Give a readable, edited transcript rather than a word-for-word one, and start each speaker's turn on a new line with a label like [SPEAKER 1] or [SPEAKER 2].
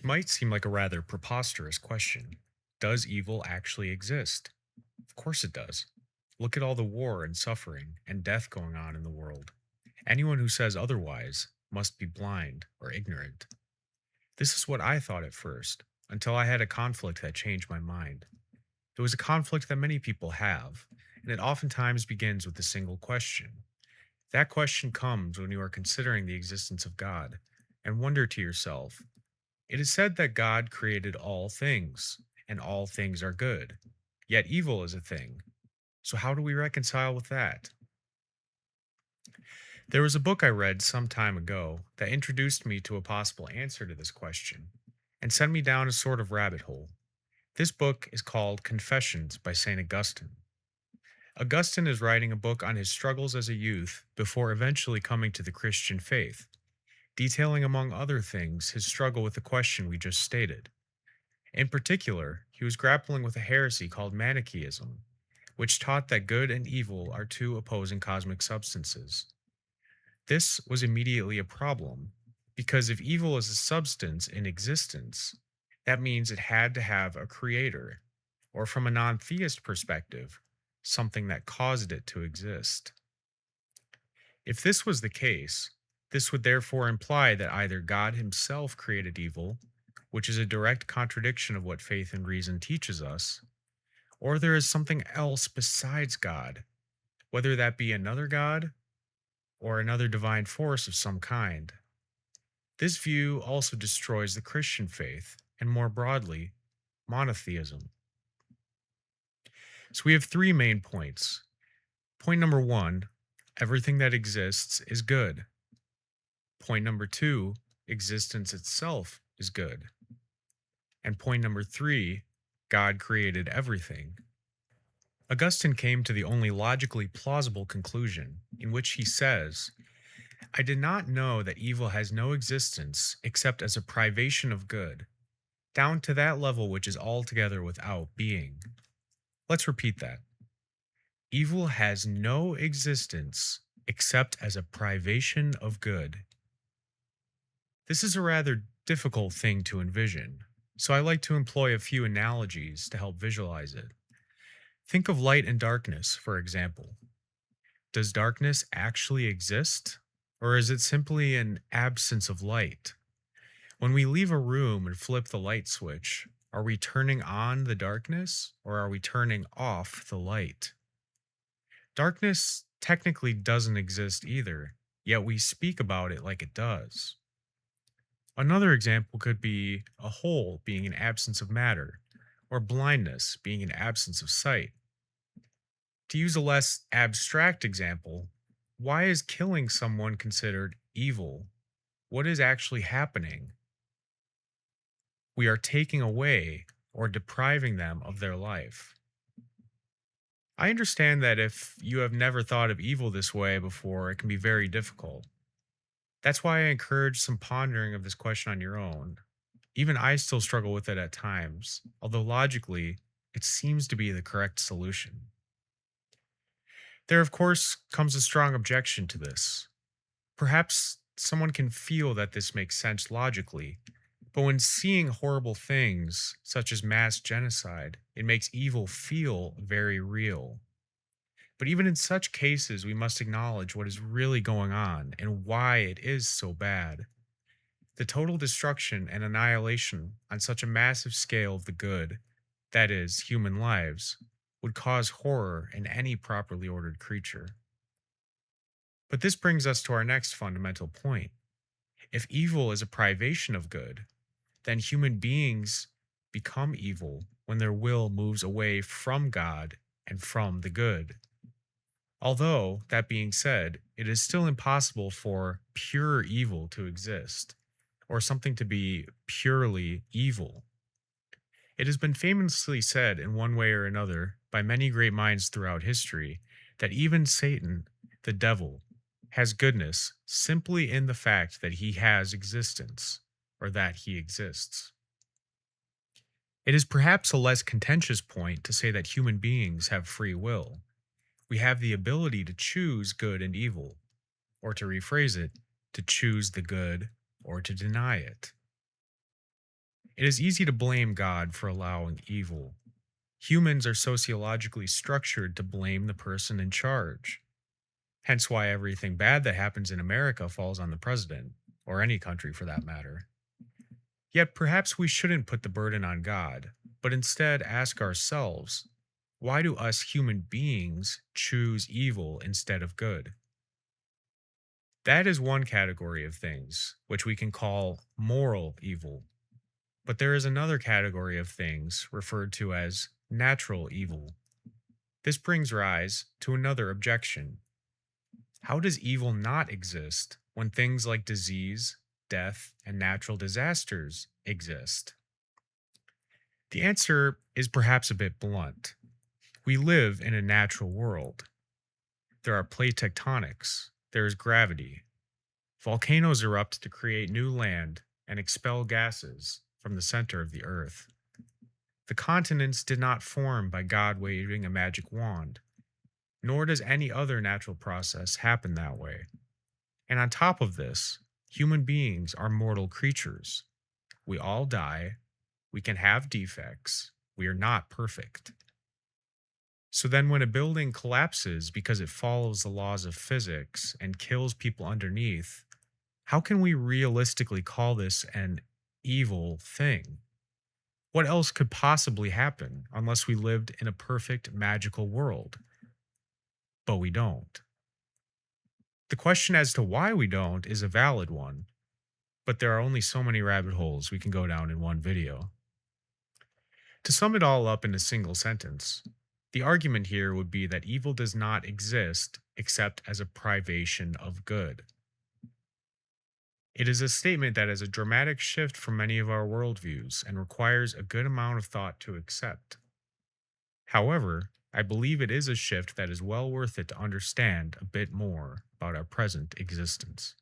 [SPEAKER 1] It might seem like a rather preposterous question. Does evil actually exist? Of course it does. Look at all the war and suffering and death going on in the world. Anyone who says otherwise must be blind or ignorant. This is what I thought at first, until I had a conflict that changed my mind. It was a conflict that many people have, and it oftentimes begins with a single question. That question comes when you are considering the existence of God and wonder to yourself, it is said that God created all things, and all things are good. Yet evil is a thing. So how do we reconcile with that? There was a book I read some time ago that introduced me to a possible answer to this question and sent me down a sort of rabbit hole. This book is called Confessions by St. Augustine. Augustine is writing a book on his struggles as a youth before eventually coming to the Christian faith, detailing among other things his struggle with the question we just stated. In particular, he was grappling with a heresy called Manichaeism, which taught that good and evil are two opposing cosmic substances. This was immediately a problem, because if evil is a substance in existence, that means it had to have a creator, or from a non theist perspective, something that caused it to exist. If this was the case, this would therefore imply that either God himself created evil, which is a direct contradiction of what faith and reason teaches us, or there is something else besides God, whether that be another God or another divine force of some kind. This view also destroys the Christian faith, and more broadly, monotheism. So we have three main points. Point number one, everything that exists is good. Point number two, existence itself is good. And point number three, God created everything. Augustine came to the only logically plausible conclusion, in which he says, I did not know that evil has no existence except as a privation of good, down to that level which is altogether without being. Let's repeat that. Evil has no existence except as a privation of good. This is a rather difficult thing to envision, so I like to employ a few analogies to help visualize it. Think of light and darkness, for example. Does darkness actually exist? Or is it simply an absence of light? When we leave a room and flip the light switch, are we turning on the darkness or are we turning off the light? Darkness technically doesn't exist either, yet we speak about it like it does. Another example could be a hole being an absence of matter, or blindness being an absence of sight. To use a less abstract example, why is killing someone considered evil? What is actually happening? We are taking away or depriving them of their life. I understand that if you have never thought of evil this way before, it can be very difficult. That's why I encourage some pondering of this question on your own. Even I still struggle with it at times, although logically, it seems to be the correct solution. There, of course, comes a strong objection to this. Perhaps someone can feel that this makes sense logically, but when seeing horrible things, such as mass genocide, it makes evil feel very real. But even in such cases, we must acknowledge what is really going on and why it is so bad. The total destruction and annihilation on such a massive scale of the good, that is, human lives, would cause horror in any properly ordered creature. But this brings us to our next fundamental point. If evil is a privation of good, then human beings become evil when their will moves away from God and from the good. Although, that being said, it is still impossible for pure evil to exist, or something to be purely evil. It has been famously said in one way or another by many great minds throughout history that even Satan, the devil, has goodness simply in the fact that he has existence, or that he exists. It is perhaps a less contentious point to say that human beings have free will. We have the ability to choose good and evil, or to rephrase it, to choose the good or to deny it. It is easy to blame God for allowing evil. Humans are sociologically structured to blame the person in charge. Hence why everything bad that happens in America falls on the president, or any country for that matter. Yet perhaps we shouldn't put the burden on God, but instead ask ourselves, why do us human beings choose evil instead of good? That is one category of things, which we can call moral evil. But there is another category of things referred to as natural evil. This brings rise to another objection. How does evil not exist when things like disease, death, and natural disasters exist? The answer is perhaps a bit blunt. We live in a natural world. There are plate tectonics, there is gravity. Volcanoes erupt to create new land and expel gases from the center of the earth. The continents did not form by God waving a magic wand, nor does any other natural process happen that way. And on top of this, human beings are mortal creatures. We all die, we can have defects, we are not perfect. So then, when a building collapses because it follows the laws of physics and kills people underneath, how can we realistically call this an evil thing? What else could possibly happen unless we lived in a perfect magical world? But we don't. The question as to why we don't is a valid one, but there are only so many rabbit holes we can go down in one video. To sum it all up in a single sentence, the argument here would be that evil does not exist except as a privation of good. It is a statement that is a dramatic shift from many of our worldviews and requires a good amount of thought to accept. However, I believe it is a shift that is well worth it to understand a bit more about our present existence.